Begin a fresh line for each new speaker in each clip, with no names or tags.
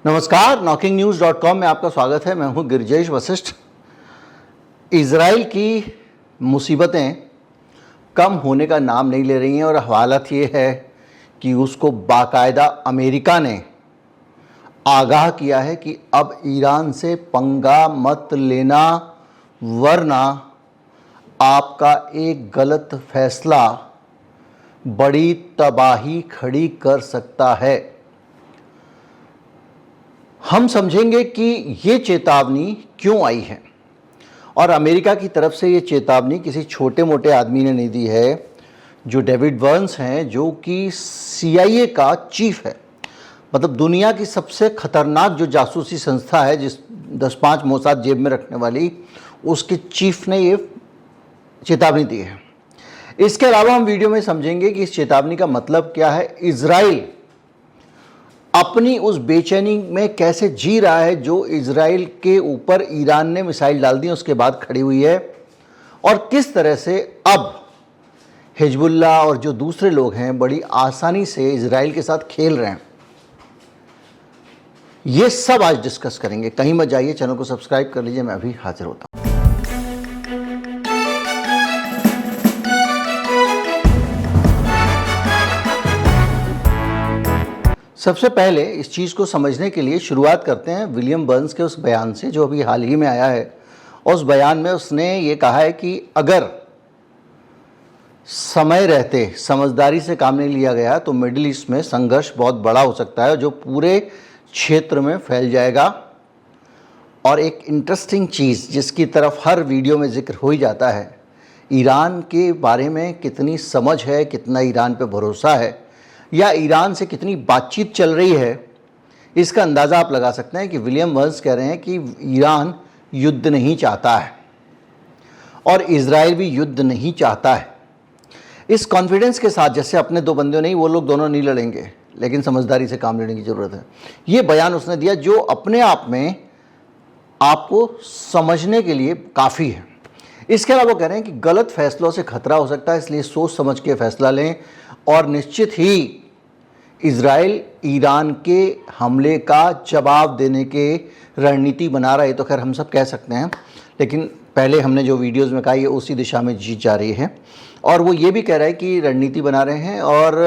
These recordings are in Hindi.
नमस्कार, knocking-news.com में आपका स्वागत है। मैं हूं गिरिजेश वशिष्ठ। इज़राइल की मुसीबतें कम होने का नाम नहीं ले रही हैं और हालत ये है कि उसको बाकायदा अमेरिका ने आगाह किया है कि अब ईरान से पंगा मत लेना, वरना आपका एक गलत फैसला बड़ी तबाही खड़ी कर सकता है। हम समझेंगे कि ये चेतावनी क्यों आई है और अमेरिका की तरफ से ये चेतावनी किसी छोटे मोटे आदमी ने नहीं दी है, जो डेविड बर्न्स हैं, जो कि CIA का चीफ है। मतलब दुनिया की सबसे खतरनाक जो जासूसी संस्था है, जिस 10-5 मोसाद जेब में रखने वाली, उसके चीफ ने ये चेतावनी दी है। इसके अलावा हम वीडियो में समझेंगे कि इस चेतावनी का मतलब क्या है, इज़राइल अपनी उस बेचैनी में कैसे जी रहा है जो इज़राइल के ऊपर ईरान ने मिसाइल डाल दी उसके बाद खड़ी हुई है, और किस तरह से अब हिजबुल्लाह और जो दूसरे लोग हैं बड़ी आसानी से इज़राइल के साथ खेल रहे हैं। ये सब आज डिस्कस करेंगे। कहीं मत जाइए, चैनल को सब्सक्राइब कर लीजिए। मैं अभी हाजिर होता हूं। सबसे पहले इस चीज़ को समझने के लिए शुरुआत करते हैं विलियम बर्न्स के उस बयान से, जो अभी हाल ही में आया है। और उस बयान में उसने ये कहा है कि अगर समय रहते समझदारी से काम नहीं लिया गया तो मिडिल ईस्ट में संघर्ष बहुत बड़ा हो सकता है, जो पूरे क्षेत्र में फैल जाएगा। और एक इंटरेस्टिंग चीज़ जिसकी तरफ हर वीडियो में जिक्र हो ही जाता है, ईरान के बारे में कितनी समझ है, कितना ईरान पे भरोसा है, या ईरान से कितनी बातचीत चल रही है, इसका अंदाज़ा आप लगा सकते हैं कि विलियम बर्न्स कह रहे हैं कि ईरान युद्ध नहीं चाहता है और इज़राइल भी युद्ध नहीं चाहता है। इस कॉन्फिडेंस के साथ, जैसे अपने दो बंदे नहीं, वो लोग दोनों नहीं लड़ेंगे, लेकिन समझदारी से काम लेने की ज़रूरत है। ये बयान उसने दिया जो अपने आप में आपको समझने के लिए काफ़ी है। इसके अलावा वो कह रहे हैं कि गलत फैसलों से खतरा हो सकता है, इसलिए सोच समझ के फैसला लें। और निश्चित ही इज़राइल ईरान के हमले का जवाब देने के रणनीति बना रहा है, तो खैर हम सब कह सकते हैं, लेकिन पहले हमने जो वीडियोस में कहा ये उसी दिशा में जीत जा रही है। और वो ये भी कह रहा है कि रणनीति बना रहे हैं और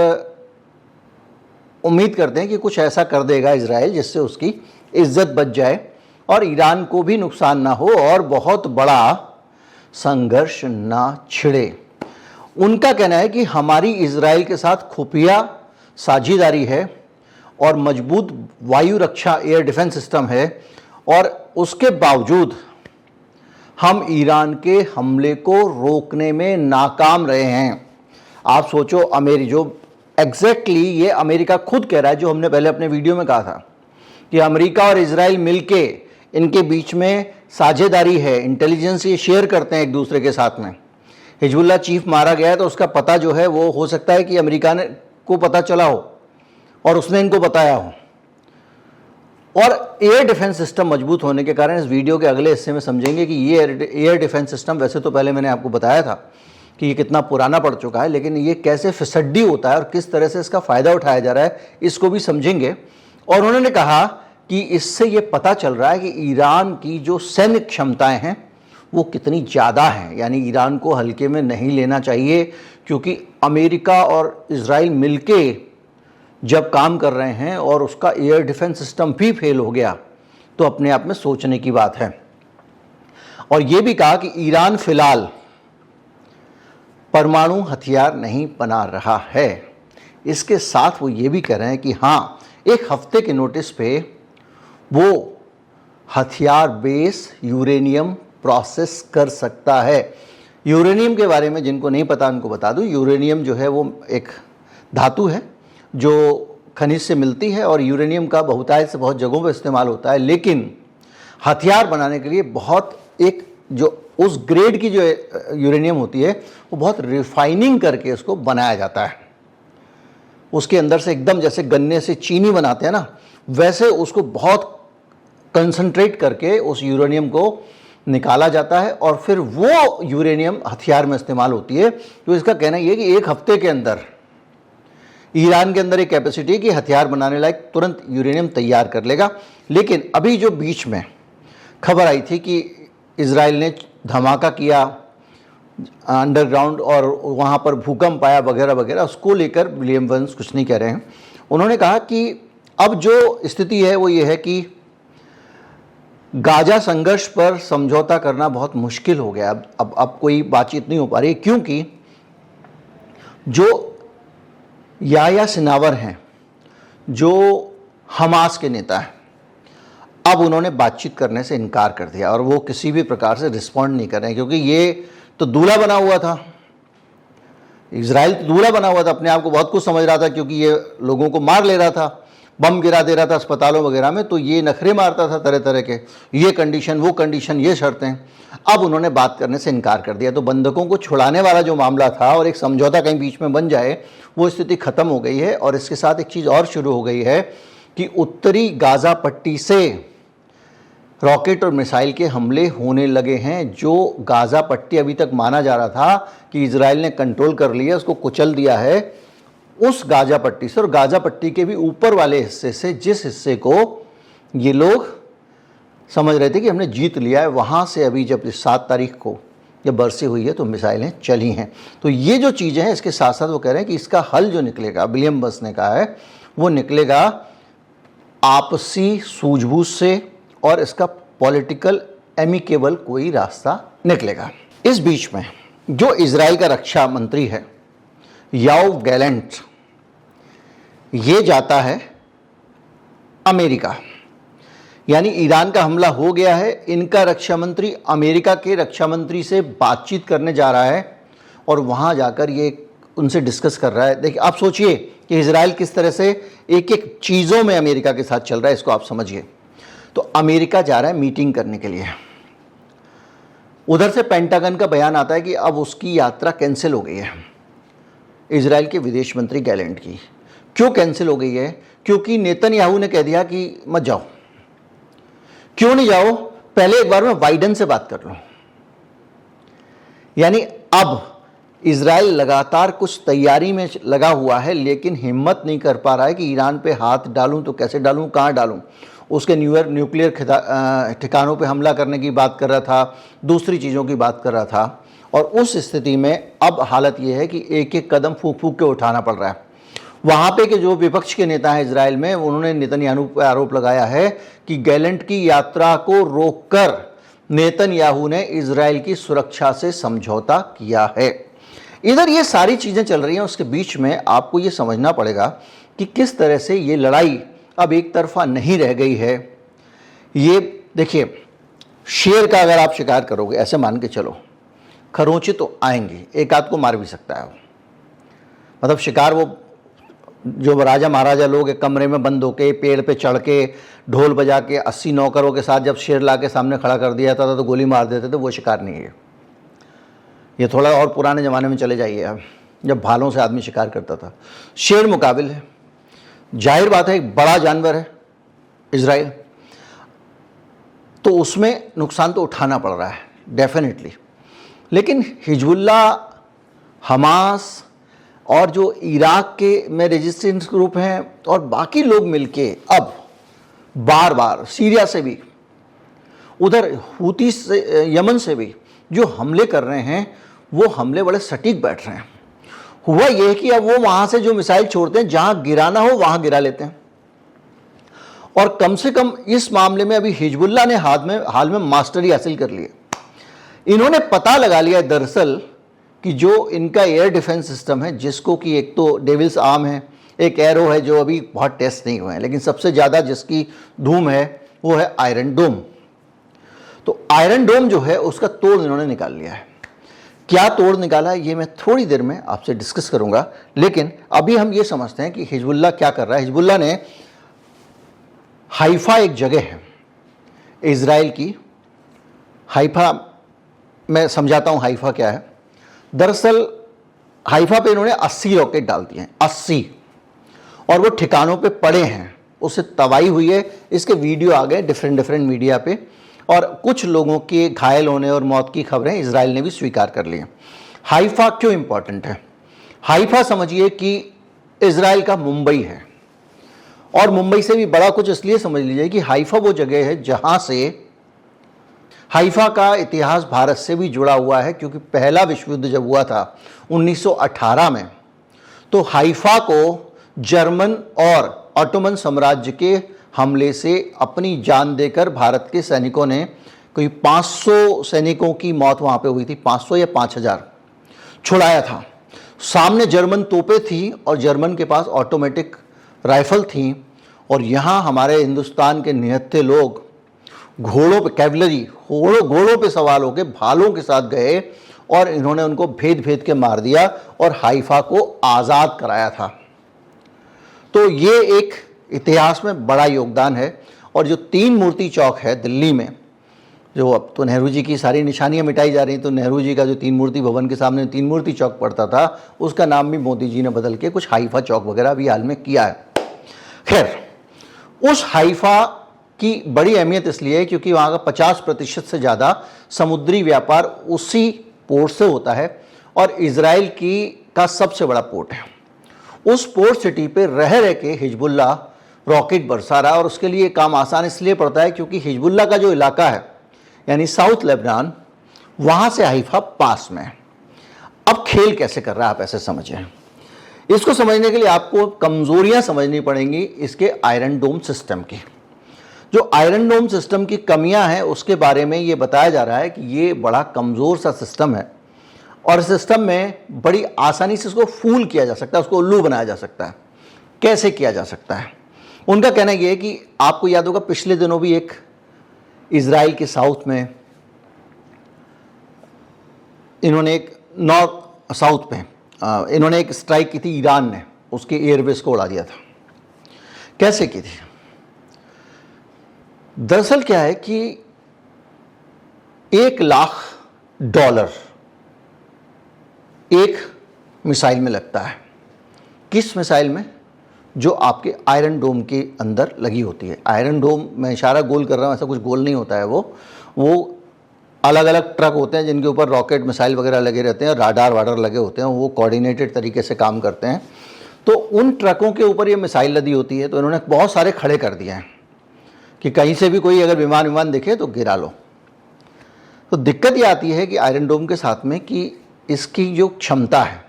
उम्मीद करते हैं कि कुछ ऐसा कर देगा इज़राइल जिससे उसकी इज्जत बच जाए और ईरान को भी नुकसान ना हो और बहुत बड़ा संघर्ष ना छिड़े। उनका कहना है कि हमारी इज़राइल के साथ खुफिया साझेदारी है और मजबूत वायु रक्षा एयर डिफेंस सिस्टम है, और उसके बावजूद हम ईरान के हमले को रोकने में नाकाम रहे हैं। आप सोचो, जो एग्जैक्टली ये अमेरिका खुद कह रहा है, जो हमने पहले अपने वीडियो में कहा था कि अमेरिका और इज़राइल मिलके इनके बीच में साझेदारी है, इंटेलिजेंस ये शेयर करते हैं एक दूसरे के साथ में। हिजबुल्लाह चीफ मारा गया है तो उसका पता जो है वो हो सकता है कि अमेरिका ने को पता चला हो और उसने इनको बताया हो। और एयर डिफेंस सिस्टम मजबूत होने के कारण, इस वीडियो के अगले हिस्से में समझेंगे कि ये एयर डिफेंस सिस्टम, वैसे तो पहले मैंने आपको बताया था कि ये कितना पुराना पड़ चुका है, लेकिन ये कैसे फिसड्डी होता है और किस तरह से इसका फ़ायदा उठाया जा रहा है, इसको भी समझेंगे। और उन्होंने कहा कि इससे ये पता चल रहा है कि ईरान की जो सैन्य क्षमताएँ हैं वो कितनी ज़्यादा हैं। यानी ईरान को हल्के में नहीं लेना चाहिए, क्योंकि अमेरिका और इज़राइल मिलके जब काम कर रहे हैं और उसका एयर डिफेंस सिस्टम भी फेल हो गया तो अपने आप में सोचने की बात है। और ये भी कहा कि ईरान फिलहाल परमाणु हथियार नहीं बना रहा है। इसके साथ वो ये भी कह रहे हैं कि हाँ, एक हफ्ते के नोटिस पे वो हथियार बेस यूरेनियम प्रोसेस कर सकता है। यूरेनियम के बारे में जिनको नहीं पता उनको बता दूं, यूरेनियम जो है वो एक धातु है जो खनिज से मिलती है और यूरेनियम का बहुतायत से बहुत जगहों पर इस्तेमाल होता है, लेकिन हथियार बनाने के लिए बहुत एक जो उस ग्रेड की जो यूरेनियम होती है वो बहुत रिफाइनिंग करके उसको बनाया जाता है। उसके अंदर से एकदम जैसे गन्ने से चीनी बनाते हैं ना, वैसे उसको बहुत कंसंट्रेट करके उस यूरेनियम को निकाला जाता है और फिर वो यूरेनियम हथियार में इस्तेमाल होती है। तो इसका कहना यह है कि एक हफ्ते के अंदर ईरान के अंदर एक कैपेसिटी है कि हथियार बनाने लायक तुरंत यूरेनियम तैयार कर लेगा। लेकिन अभी जो बीच में खबर आई थी कि इजराइल ने धमाका किया अंडरग्राउंड और वहाँ पर भूकंप आया वगैरह वगैरह, उसको लेकर विलियम बर्न्स कुछ नहीं कह रहे हैं। उन्होंने कहा कि अब जो स्थिति है वो ये है कि गाजा संघर्ष पर समझौता करना बहुत मुश्किल हो गया। अब कोई बातचीत नहीं हो पा रही, क्योंकि जो याह्या सिनावर हैं, जो हमास के नेता हैं, अब उन्होंने बातचीत करने से इनकार कर दिया और वो किसी भी प्रकार से रिस्पॉन्ड नहीं कर रहे हैं, क्योंकि ये तो दूल्हा बना हुआ था, इजराइल तो दूल्हा बना हुआ था, अपने आप को बहुत कुछ समझ रहा था, क्योंकि ये लोगों को मार ले रहा था, बम गिरा दे रहा था अस्पतालों वगैरह में, तो ये नखरे मारता था तरह तरह के, ये कंडीशन वो कंडीशन ये शर्तें। अब उन्होंने बात करने से इनकार कर दिया। तो बंधकों को छुड़ाने वाला जो मामला था और एक समझौता कहीं बीच में बन जाए, वो स्थिति खत्म हो गई है। और इसके साथ एक चीज़ और शुरू हो गई है कि उत्तरी गाजा पट्टी से रॉकेट और मिसाइल के हमले होने लगे हैं। जो गाजा पट्टी अभी तक माना जा रहा था कि इजराइल ने कंट्रोल कर लिया, उसको कुचल दिया है, उस गाजा पट्टी से और गाजा पट्टी के भी ऊपर वाले हिस्से से, जिस हिस्से को ये लोग समझ रहे थे कि हमने जीत लिया है, वहाँ से अभी जब 7 तारीख को जब बरसी हुई है तो मिसाइलें चली हैं। तो ये जो चीज़ें हैं, इसके साथ साथ वो कह रहे हैं कि इसका हल जो निकलेगा, विलियम बर्न्स ने कहा है, वो निकलेगा आपसी सूझबूझ से और इसका पॉलिटिकल एमिकेबल कोई रास्ता निकलेगा। इस बीच में जो इजराइल का रक्षा मंत्री है योआव गैलेंट, ये जाता है अमेरिका, यानी ईरान का हमला हो गया है, इनका रक्षा मंत्री अमेरिका के रक्षा मंत्री से बातचीत करने जा रहा है और वहाँ जाकर ये उनसे डिस्कस कर रहा है। देखिए, आप सोचिए कि इजराइल किस तरह से एक एक चीज़ों में अमेरिका के साथ चल रहा है, इसको आप समझिए। तो अमेरिका जा रहा है मीटिंग करने के लिए। उधर से पेंटागन का बयान आता है कि अब उसकी यात्रा कैंसिल हो गई है, इजराइल के विदेश मंत्री गैलेंट की। क्यों कैंसिल हो गई है? क्योंकि नेतन्याहू ने कह दिया कि मत जाओ। क्यों नहीं जाओ? पहले एक बार मैं बाइडेन से बात कर लूं। यानी अब इजराइल लगातार कुछ तैयारी में लगा हुआ है, लेकिन हिम्मत नहीं कर पा रहा है कि ईरान पे हाथ डालूं तो कैसे डालूं, कहां डालूं। उसके न्यूक्लियर ठिकानों पे हमला करने की बात कर रहा था, दूसरी चीज़ों की बात कर रहा था। और उस स्थिति में अब हालत यह है कि एक एक कदम फूंक फूंक के उठाना पड़ रहा है। वहाँ पे के जो विपक्ष के नेता हैं इजराइल में, उन्होंने नेतन्याहू पर आरोप लगाया है कि गैलेंट की यात्रा को रोककर नेतन्याहू ने इजराइल की सुरक्षा से समझौता किया है। इधर ये सारी चीज़ें चल रही हैं, उसके बीच में आपको ये समझना पड़ेगा कि किस तरह से ये लड़ाई अब एक तरफा नहीं रह गई है। ये देखिए, शेर का अगर आप शिकार करोगे, ऐसे मान के चलो, खरोंचे तो आएंगे, एक आध को मार भी सकता है। मतलब शिकार वो जो राजा महाराजा लोग एक कमरे में बंद होके पेड़ पे चढ़ के ढोल बजा के 80 नौकरों के साथ जब शेर ला के सामने खड़ा कर दिया था तो गोली मार देते थे, वो शिकार नहीं है। ये थोड़ा और पुराने ज़माने में चले जाइए आप, जब भालों से आदमी शिकार करता था। शेर मुकाबिल है, जाहिर बात है एक बड़ा जानवर है इजराइल, तो उसमें नुकसान तो उठाना पड़ रहा है डेफिनेटली। लेकिन हिजबुल्लाह, हमास और जो इराक के में रेजिस्टेंस ग्रुप हैं और बाकी लोग मिलके अब बार बार सीरिया से भी, उधर हूती से, यमन से भी जो हमले कर रहे हैं, वो हमले बड़े सटीक बैठ रहे हैं। हुआ यह है कि अब वो वहाँ से जो मिसाइल छोड़ते हैं, जहाँ गिराना हो वहाँ गिरा लेते हैं। और कम से कम इस मामले में अभी हिजबुल्लाह ने हाल में मास्टरी हासिल कर ली है। इन्होंने पता लगा लिया है दरअसल कि जो इनका एयर डिफेंस सिस्टम है, जिसको कि एक तो डेविल्स आर्म है, एक एरो है जो अभी बहुत टेस्ट नहीं हुए हैं, लेकिन सबसे ज़्यादा जिसकी धूम है वो है आयरन डोम। तो आयरन डोम जो है उसका तोड़ इन्होंने निकाल लिया है। क्या तोड़ निकाला है ये मैं थोड़ी देर में आपसे डिस्कस करूंगा, लेकिन अभी हम ये समझते हैं कि हिजबुल्लाह क्या कर रहा है। हिजबुल्लाह ने हाइफा, एक जगह है इजराइल की, हाइफा, मैं समझाता हूँ हाइफा क्या है। दरअसल हाइफा पे इन्होंने 80 रॉकेट डाल दिए हैं, 80, और वो ठिकानों पे पड़े हैं, उससे तबाही हुई है। इसके वीडियो आ गए डिफरेंट मीडिया पे, और कुछ लोगों के घायल होने और मौत की खबरें इजराइल ने भी स्वीकार कर ली हैं। हाइफा क्यों इंपॉर्टेंट है? हाइफा समझिए कि इजराइल का मुंबई है। और मुंबई से भी बड़ा कुछ इसलिए समझ लीजिए कि हाइफा वो जगह है जहां से हाइफा का इतिहास भारत से भी जुड़ा हुआ है, क्योंकि पहला विश्व युद्ध जब हुआ था 1918 में, तो हाइफा को जर्मन और ऑटोमन साम्राज्य के हमले से अपनी जान देकर भारत के सैनिकों ने, कोई 500 सैनिकों की मौत वहाँ पे हुई थी, 500 या 5000 छुड़ाया था। सामने जर्मन तोपें थी और जर्मन के पास ऑटोमेटिक राइफल थी, और यहाँ हमारे हिंदुस्तान के निहत्थे लोग घोड़ों पे, कैवलरी घोड़ों पे सवार होकर भालों के साथ गए और इन्होंने उनको भेद भेद के मार दिया और हाइफा को आज़ाद कराया था। तो ये एक इतिहास में बड़ा योगदान है। और जो 3 मूर्ति चौक है दिल्ली में, जो अब तो नेहरू जी की सारी निशानियां मिटाई जा रही, तो नेहरू जी का जो 3 मूर्ति भवन के सामने 3 मूर्ति चौक पड़ता था, उसका नाम भी मोदी जी ने बदल के कुछ हाइफा चौक वगैरह भी हाल में किया है। खैर, उस हाइफा की बड़ी अहमियत इसलिए है क्योंकि वहाँ का 50% से ज़्यादा समुद्री व्यापार उसी पोर्ट से होता है और इजराइल का सबसे बड़ा पोर्ट है। उस पोर्ट सिटी पे रह के हिजबुल्लाह रॉकेट बरसा रहा है, और उसके लिए काम आसान इसलिए पड़ता है क्योंकि हिजबुल्लाह का जो इलाका है, यानी साउथ लेबनान, वहाँ से हाइफा पास में है। अब खेल कैसे कर रहा है आप ऐसे समझें। इसको समझने के लिए आपको कमज़ोरियाँ समझनी पड़ेंगी इसके आयरन डोम सिस्टम की। जो आयरन डोम सिस्टम की कमियां हैं उसके बारे में ये बताया जा रहा है कि ये बड़ा कमज़ोर सा सिस्टम है, और सिस्टम में बड़ी आसानी से इसको फूल किया जा सकता है, उसको उल्लू बनाया जा सकता है। कैसे किया जा सकता है? उनका कहना यह है कि आपको याद होगा पिछले दिनों भी एक इजराइल के साउथ में इन्होंने एक नॉर्थ साउथ में इन्होंने एक स्ट्राइक की थी, ईरान ने उसके एयरबेस को उड़ा दिया था। कैसे की थी? दरअसल क्या है कि $1,00,000 एक मिसाइल में लगता है। किस मिसाइल में? जो आपके आयरन डोम के अंदर लगी होती है। आयरन डोम, मैं इशारा गोल कर रहा हूँ, ऐसा कुछ गोल नहीं होता है। वो अलग अलग ट्रक होते हैं जिनके ऊपर रॉकेट मिसाइल वगैरह लगे रहते हैं, राडार वाडार लगे होते हैं, वो कोऑर्डिनेटेड तरीके से काम करते हैं। तो उन ट्रकों के ऊपर ये मिसाइल लदी होती है, तो इन्होंने बहुत सारे खड़े कर दिए हैं कि कहीं से भी कोई अगर विमान दिखे तो गिरा लो। तो दिक्कत ये आती है कि आयरन डोम के साथ में कि इसकी जो क्षमता है,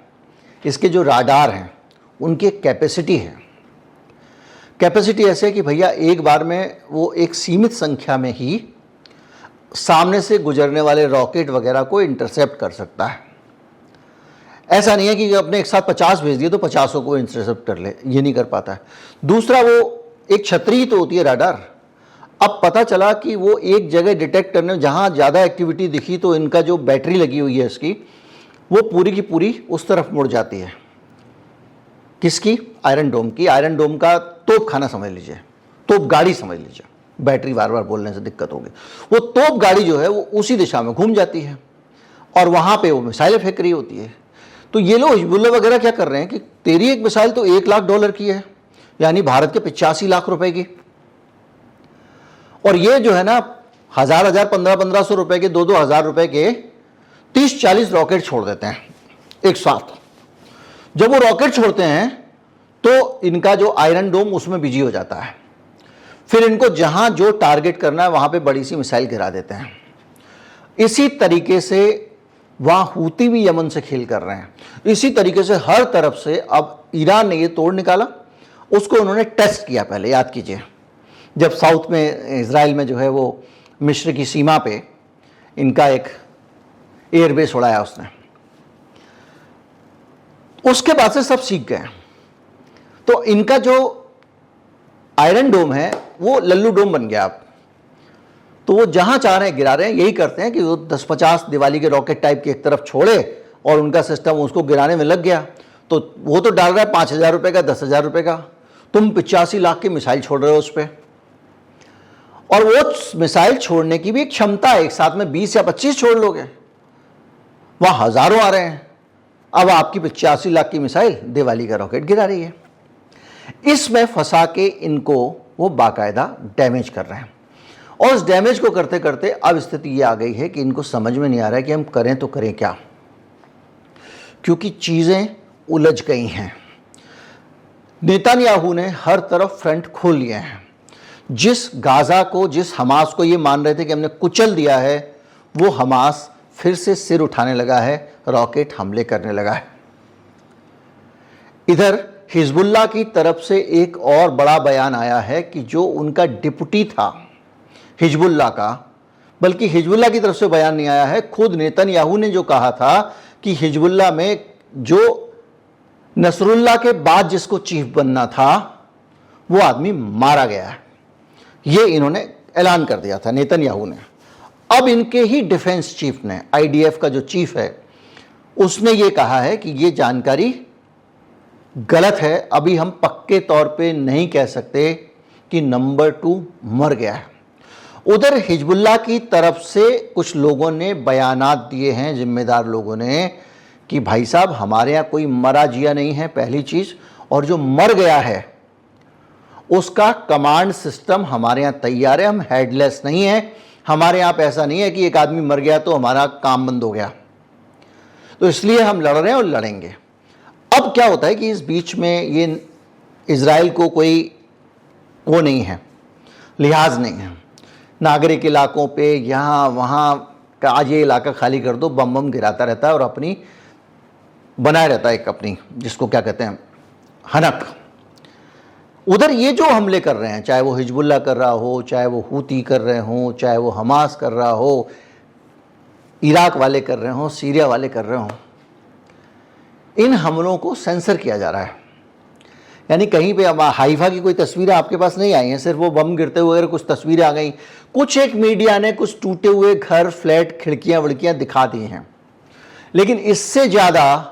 इसके जो राडार हैं, उनकी कैपेसिटी है। कैपेसिटी ऐसे है कि भैया एक बार में वो एक सीमित संख्या में ही सामने से गुजरने वाले रॉकेट वगैरह को इंटरसेप्ट कर सकता है। ऐसा नहीं है कि अपने एक साथ 50 भेज दिए तो 50 को इंटरसेप्ट कर ले, ये नहीं कर पाता है। दूसरा, वो एक छतरी तो होती है राडार। अब पता चला कि वो एक जगह डिटेक्ट करने में जहाँ ज़्यादा एक्टिविटी दिखी तो इनका जो बैटरी लगी हुई है इसकी, वो पूरी की पूरी उस तरफ मुड़ जाती है। किसकी? आयरन डोम की। आयरन डोम का तोप खाना समझ लीजिए, तोप गाड़ी समझ लीजिए। बैटरी बार बार बोलने से दिक्कत होगी। वो तोप गाड़ी जो है वो उसी दिशा में घूम जाती है और वहाँ पे वो मिसाइलें फेंक रही होती है। तो ये लोग हिजबुल्लाह वगैरह क्या कर रहे हैं कि तेरी एक मिसाइल तो $1,00,000 की है, यानी भारत के 85 लाख रुपए की, और ये जो है ना 1000 1500 रुपए के, 2,000 रुपए के 30-40 रॉकेट छोड़ देते हैं एक साथ। जब वो रॉकेट छोड़ते हैं तो इनका जो आयरन डोम उसमें बिजी हो जाता है। फिर इनको जहां जो टारगेट करना है वहां पे बड़ी सी मिसाइल गिरा देते हैं। इसी तरीके से वहां हूती भी यमन से खेल कर रहे हैं। इसी तरीके से हर तरफ से अब ईरान ने ये तोड़ निकाला, उसको उन्होंने टेस्ट किया। पहले याद कीजिए, जब साउथ में इजराइल में जो है वो मिस्र की सीमा पे इनका एक एयरबेस उड़ाया उसने, उसके बाद से सब सीख गए। तो इनका जो आयरन डोम है वो लल्लू डोम बन गया अब। तो वो जहां चाह रहे हैं गिरा रहे हैं। यही करते हैं कि वो 10-50 दिवाली के रॉकेट टाइप की एक तरफ छोड़े और उनका सिस्टम उसको गिराने में लग गया। तो वो तो डाल रहा है 5,000 रुपए का, 10,000 रुपए का, तुम 85 लाख की मिसाइल छोड़ रहे हो उस पर। और वो मिसाइल छोड़ने की भी एक क्षमता है, एक साथ में 20 या 25 छोड़ लोगे, वहां हजारों आ रहे हैं। अब आपकी 85 लाख की मिसाइल दिवाली का रॉकेट गिरा रही है। इसमें फंसा के इनको वो बाकायदा डैमेज कर रहे हैं, और उस डैमेज को करते करते अब स्थिति ये आ गई है कि इनको समझ में नहीं आ रहा है कि हम करें तो करें क्या, क्योंकि चीज़ें उलझ गई हैं। नेतन्याहू ने हर तरफ फ्रंट खोल लिए हैं। जिस गाजा को, जिस हमास को ये मान रहे थे कि हमने कुचल दिया है, वो हमास फिर से सिर उठाने लगा है, रॉकेट हमले करने लगा है। इधर हिजबुल्लाह की तरफ से एक और बड़ा बयान आया है कि जो उनका डिप्टी था हिजबुल्लाह का, बल्कि हिजबुल्लाह की तरफ से बयान नहीं आया है, खुद नेतन्याहू ने जो कहा था कि हिजबुल्लाह में जो नसरुल्लाह के बाद जिसको चीफ बनना था वो आदमी मारा गया है। ये इन्होंने ऐलान कर दिया था नेतन्याहू ने। अब इनके ही डिफेंस चीफ ने, आईडीएफ का जो चीफ है, उसने ये कहा है कि ये जानकारी गलत है। अभी हम पक्के तौर पे नहीं कह सकते कि नंबर 2 मर गया है। उधर हिजबुल्लाह की तरफ से कुछ लोगों ने बयानात दिए हैं, जिम्मेदार लोगों ने, कि भाई साहब हमारे यहाँ कोई मरा जिया नहीं है, पहली चीज़, और जो मर गया है उसका कमांड सिस्टम हमारे यहाँ तैयार है, हम हेडलेस नहीं है। हमारे यहाँ ऐसा नहीं है कि एक आदमी मर गया तो हमारा काम बंद हो गया, तो इसलिए हम लड़ रहे हैं और लड़ेंगे। अब क्या होता है कि इस बीच में ये इजराइल को कोई वो नहीं है, लिहाज नहीं है। नागरिक इलाकों पे यहाँ वहाँ का, आज ये इलाका खाली कर दो, बम बम गिराता रहता है और अपनी बनाए रहता है एक अपनी, जिसको क्या कहते हैं, हनक। उधर ये जो हमले कर रहे हैं, चाहे वो हिजबुल्लाह कर रहा हो, चाहे वो हूती कर रहे हों, चाहे वो हमास कर रहा हो, इराक वाले कर रहे हों, सीरिया वाले कर रहे हों, इन हमलों को सेंसर किया जा रहा है। यानी कहीं पे अब हाइफा की कोई तस्वीरें आपके पास नहीं आई हैं, सिर्फ वो बम गिरते हुए अगर कुछ तस्वीरें आ गई, कुछ एक मीडिया ने कुछ टूटे हुए घर, फ्लैट, खिड़कियां वड़कियां दिखा दी हैं, लेकिन इससे ज़्यादा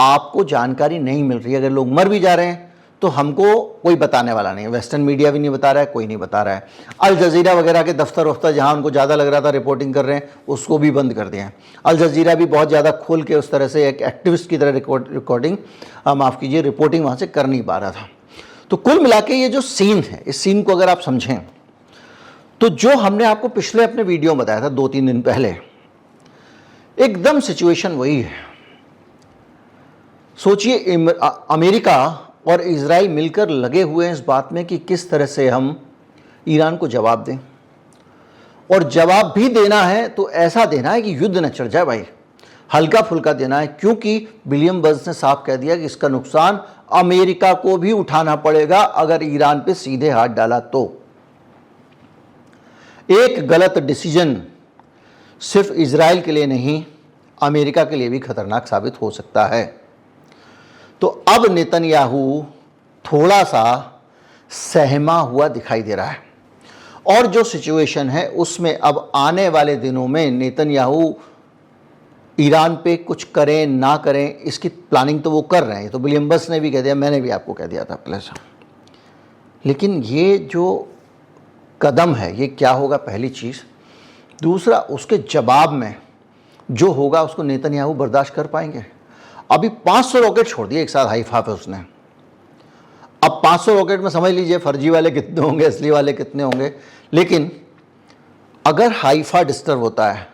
आपको जानकारी नहीं मिल रही है। अगर लोग मर भी जा रहे हैं तो हमको कोई बताने वाला नहीं है, वेस्टर्न मीडिया भी नहीं बता रहा है, कोई नहीं बता रहा है। अल जजीरा वगैरह के दफ्तर वफ्तर जहाँ उनको ज़्यादा लग रहा था रिपोर्टिंग कर रहे हैं, उसको भी बंद कर दिया है। अल जजीरा भी बहुत ज़्यादा खोल के उस तरह से एक एक्टिविस्ट की तरह रिपोर्टिंग वहाँ से कर नहीं पा रहा था। तो कुल मिला के ये जो सीन है, इस सीन को अगर आप समझें तो जो हमने आपको पिछले अपने वीडियो में बताया था 2-3 दिन पहले, एकदम सिचुएशन वही है। सोचिए, अमेरिका और इजराइल मिलकर लगे हुए हैं इस बात में कि किस तरह से हम ईरान को जवाब दें, और जवाब भी देना है तो ऐसा देना है कि युद्ध न चढ़ जाए भाई, हल्का फुल्का देना है, क्योंकि विलियम बर्न्स ने साफ कह दिया कि इसका नुकसान अमेरिका को भी उठाना पड़ेगा अगर ईरान पे सीधे हाथ डाला तो। एक गलत डिसीजन सिर्फ इजराइल के लिए नहीं, अमेरिका के लिए भी खतरनाक साबित हो सकता है। तो अब नेतन्याहू थोड़ा सा सहमा हुआ दिखाई दे रहा है, और जो सिचुएशन है उसमें अब आने वाले दिनों में नेतन्याहू ईरान पे कुछ करें ना करें, इसकी प्लानिंग तो वो कर रहे हैं। तो विलियम बर्न्स ने भी कह दिया, मैंने भी आपको कह दिया था पहले से। लेकिन ये जो कदम है ये क्या होगा, पहली चीज़। दूसरा, उसके जवाब में जो होगा उसको नेतन्याहू बर्दाश्त कर पाएंगे। अभी 500 रॉकेट छोड़ दिए एक साथ हाइफा पे उसने। अब 500 रॉकेट में समझ लीजिए फर्जी वाले कितने होंगे, असली वाले कितने होंगे। लेकिन अगर हाइफा डिस्टर्ब होता है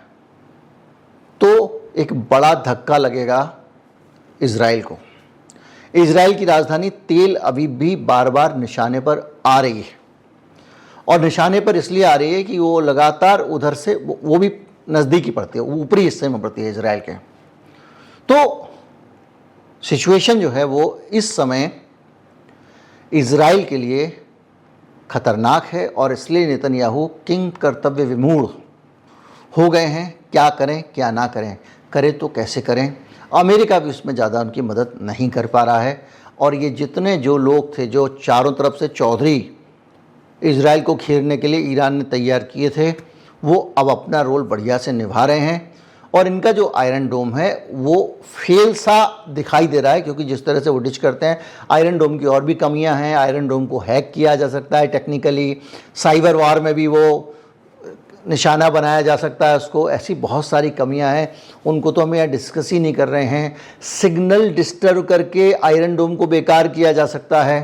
तो एक बड़ा धक्का लगेगा इजराइल को। इजराइल की राजधानी तेल अवीव भी बार बार निशाने पर आ रही है, और निशाने पर इसलिए आ रही है कि वो लगातार उधर से वो भी नज़दीकी पड़ती है, ऊपरी हिस्से में पड़ती है इजराइल के। तो सिचुएशन जो है वो इस समय इजराइल के लिए खतरनाक है, और इसलिए नेतन्याहू किंग कर्तव्य विमूढ़ हो गए हैं। क्या करें क्या ना करें, करें तो कैसे करें। अमेरिका भी उसमें ज़्यादा उनकी मदद नहीं कर पा रहा है, और ये जितने जो लोग थे जो चारों तरफ से चौधरी इजराइल को घेरने के लिए ईरान ने तैयार किए थे, वो अब अपना रोल बढ़िया से निभा रहे हैं। और इनका जो आयरन डोम है वो फेल सा दिखाई दे रहा है, क्योंकि जिस तरह से वो डिच करते हैं, आयरन डोम की और भी कमियां हैं। आयरन डोम को हैक किया जा सकता है टेक्निकली, साइबर वार में भी वो निशाना बनाया जा सकता है उसको। ऐसी बहुत सारी कमियां हैं, उनको तो हम यहाँ डिस्कस ही नहीं कर रहे हैं। सिग्नल डिस्टर्ब करके आयरन डोम को बेकार किया जा सकता है।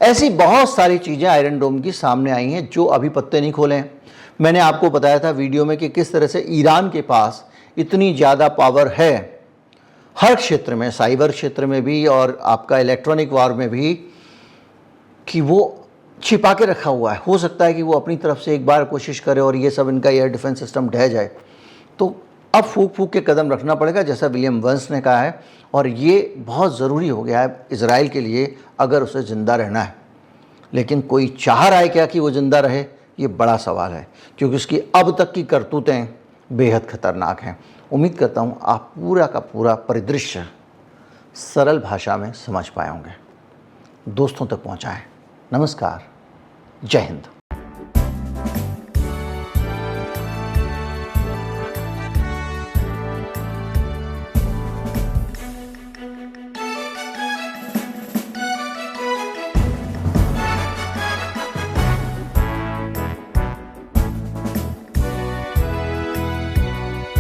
ऐसी बहुत सारी चीज़ें आयरन डोम की सामने आई हैं जो अभी पत्ते नहीं खोले हैं। मैंने आपको बताया था वीडियो में कि किस तरह से ईरान के पास इतनी ज़्यादा पावर है हर क्षेत्र में, साइबर क्षेत्र में भी और आपका इलेक्ट्रॉनिक वार में भी, कि वो छिपा के रखा हुआ है। हो सकता है कि वो अपनी तरफ से एक बार कोशिश करे और ये सब इनका एयर डिफेंस सिस्टम ढह जाए। तो अब फूक फूक के कदम रखना पड़ेगा, जैसा विलियम वंस ने कहा है, और ये बहुत ज़रूरी हो गया है इजराइल के लिए अगर उसे ज़िंदा रहना है। लेकिन कोई चाह रहा है क्या कि वो ज़िंदा रहे, ये बड़ा सवाल है, क्योंकि उसकी अब तक की करतूतें बेहद खतरनाक हैं। उम्मीद करता हूँ आप पूरा का पूरा परिदृश्य सरल भाषा में समझ पाए होंगे, दोस्तों तक पहुँचाएँ। नमस्कार, जय हिंद।